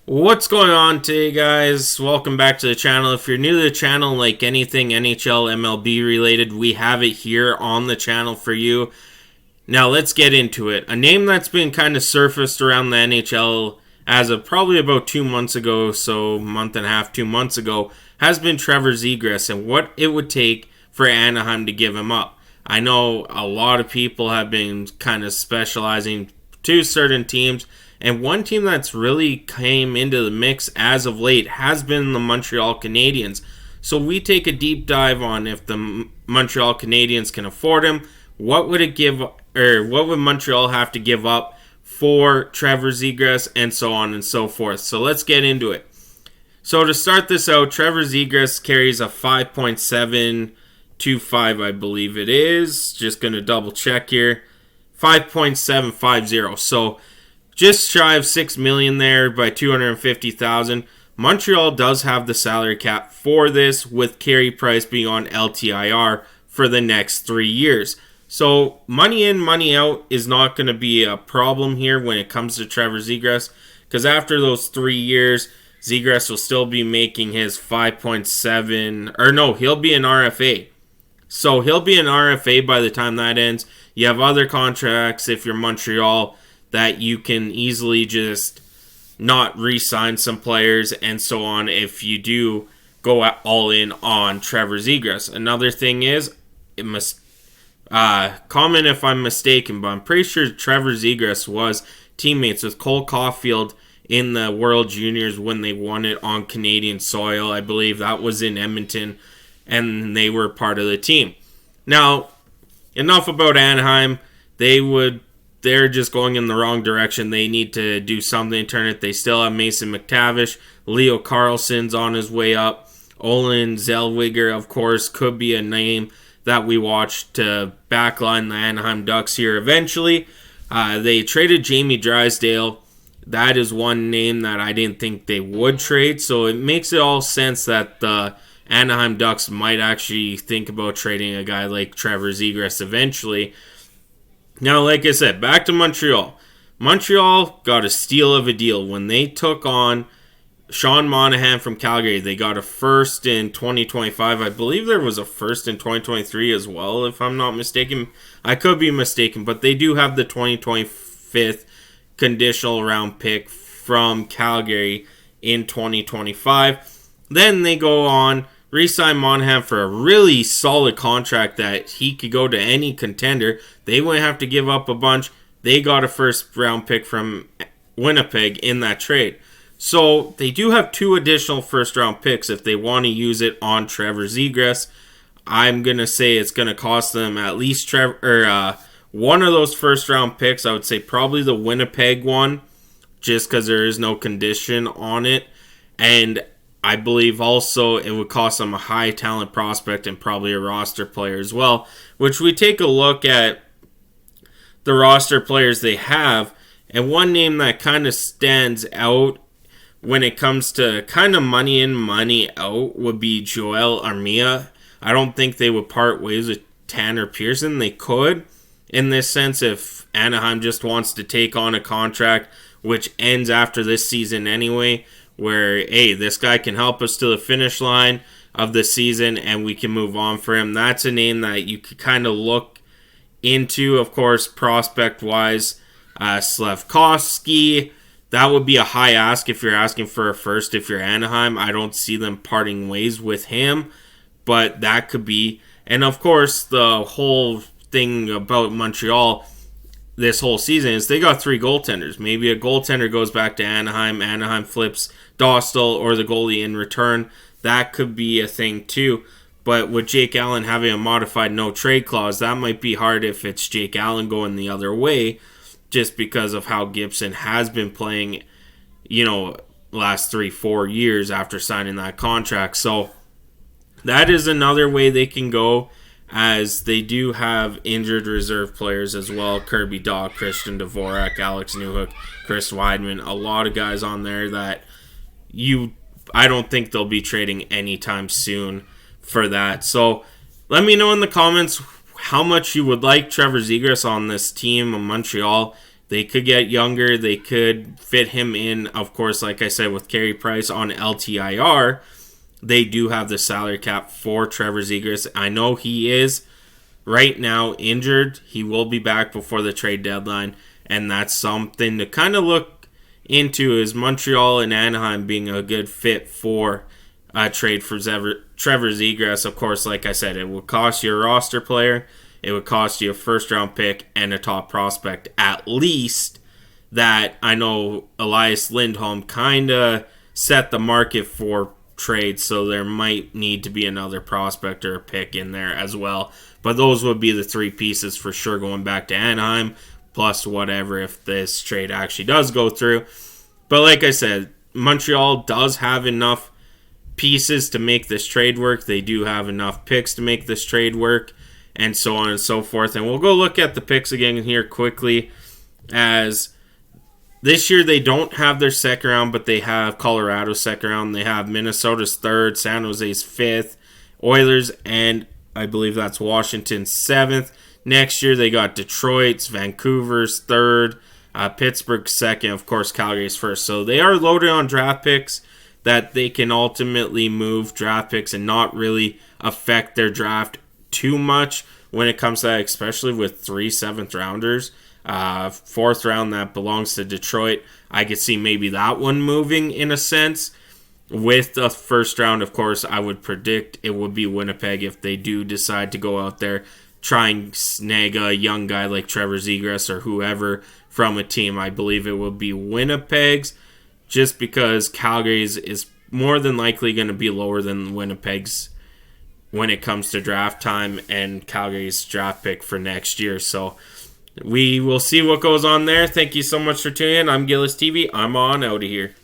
What's going on today, guys? Welcome back to the channel. If you're new to the channel, like anything NHL MLB related, we have it here on the channel for you. Now let's get into it. A name that's been kind of surfaced around the NHL as of probably about 2 months ago, so month and a half, 2 months ago, has been Trevor Zegras and what it would take for Anaheim to give him up. I know a lot of people have been kind of specializing to certain teams, and one team that's really came into the mix as of late has been the Montreal Canadiens. So we take a deep dive on if the Montreal Canadiens can afford him. What would what would Montreal have to give up for Trevor Zegras, and so on and so forth. So let's get into it. So to start this out, Trevor Zegras carries a 5.725, I believe it is. Just going to double check here. 5.750. So just shy of $6 million there by $250,000. Montreal does have the salary cap for this, with Carey Price being on LTIR for the next 3 years. So money in, money out is not going to be a problem here when it comes to Trevor Zegras, because after those 3 years, Zegras will still be making his 5.7, or no, he'll be an RFA. So he'll be an RFA by the time that ends. You have other contracts if you're Montreal that you can easily just not re-sign some players and so on if you do go all in on Trevor Zegras. Another thing is, it must comment if I'm mistaken, but I'm pretty sure Trevor Zegras was teammates with Cole Caulfield in the World Juniors when they won it on Canadian soil. I believe that was in Edmonton, and they were part of the team. Now, enough about Anaheim. They're just going in the wrong direction. They need to do something to turn it. They still have Mason McTavish. Leo Carlsson's on his way up. Olin Zellweger, of course, could be a name that we watch to backline the Anaheim Ducks here eventually. They traded Jamie Drysdale. That is one name that I didn't think they would trade. So it makes it all sense that the Anaheim Ducks might actually think about trading a guy like Trevor Zegras eventually. Now, like I said, back to Montreal. Montreal got a steal of a deal when they took on Sean Monahan from Calgary. They got a first in 2025. I believe there was a first in 2023 as well, if I'm not mistaken. I could be mistaken, but they do have the 2025 conditional round pick from Calgary in 2025. Then they go on, re-sign Monahan for a really solid contract that he could go to any contender. They wouldn't have to give up a bunch. They got a first round pick from Winnipeg in that trade. So they do have 2 additional first round picks if they want to use it on Trevor Zegras. I'm going to say it's going to cost them at least one of those first round picks. I would say probably the Winnipeg one, just because there is no condition on it. And I believe also it would cost them a high talent prospect and probably a roster player as well, which we take a look at the roster players they have. And one name that kind of stands out when it comes to kind of money in, money out would be Joel Armia. I don't think they would part ways with Tanner Pearson. They could, in this sense, if Anaheim just wants to take on a contract which ends after this season anyway, where, hey, this guy can help us to the finish line of the season and we can move on for him. That's a name that you could kind of look into, of course, prospect-wise. Slafkovsky, that would be a high ask if you're asking for a first. If you're Anaheim, I don't see them parting ways with him, but that could be. And, of course, the whole thing about Montreal this whole season is they got 3 goaltenders. Maybe a goaltender goes back to Anaheim. Anaheim flips Dostal or the goalie in return. That could be a thing too. But with Jake Allen having a modified no trade clause, that might be hard if it's Jake Allen going the other way, just because of how Gibson has been playing, last 3-4 years after signing that contract. So that is another way they can go, as they do have injured reserve players as well. Kirby Dach, Christian Dvorak, Alex Newhook, Chris Weidman. A lot of guys on there that I don't think they'll be trading anytime soon for that. So let me know in the comments how much you would like Trevor Zegras on this team of Montreal. They could get younger. They could fit him in, of course, like I said, with Carey Price on LTIR. They do have the salary cap for Trevor Zegras. I know he is right now injured. He will be back before the trade deadline, and that's something to kind of look into, is Montreal and Anaheim being a good fit for a trade for Trevor Zegras. Of course, like I said, it would cost you a roster player. It would cost you a first-round pick and a top prospect at least. That I know Elias Lindholm kind of set the market for trades, so there might need to be another prospect or a pick in there as well. But those would be the three pieces for sure going back to Anaheim, plus whatever if this trade actually does go through. But like I said, Montreal does have enough pieces to make this trade work. They do have enough picks to make this trade work, and so on and so forth. And we'll go look at the picks again here quickly, as this year they don't have their second round, but they have Colorado's second round. They have Minnesota's third, San Jose's fifth, Oilers, and I believe that's Washington's seventh. Next year they got Detroit's, Vancouver's third, Pittsburgh's second, of course Calgary's first. So they are loaded on draft picks that they can ultimately move draft picks and not really affect their draft too much when it comes to that, especially with 3 7th rounders. Fourth round that belongs to Detroit. I could see maybe that one moving in a sense. With the first round, of course, I would predict it would be Winnipeg if they do decide to go out there, try and snag a young guy like Trevor Zegras or whoever from a team. I believe it will be Winnipeg's, just because Calgary's is more than likely going to be lower than Winnipeg's when it comes to draft time and Calgary's draft pick for next year. So we will see what goes on there. Thank you so much for tuning in. I'm Gillis TV. I'm on out of here.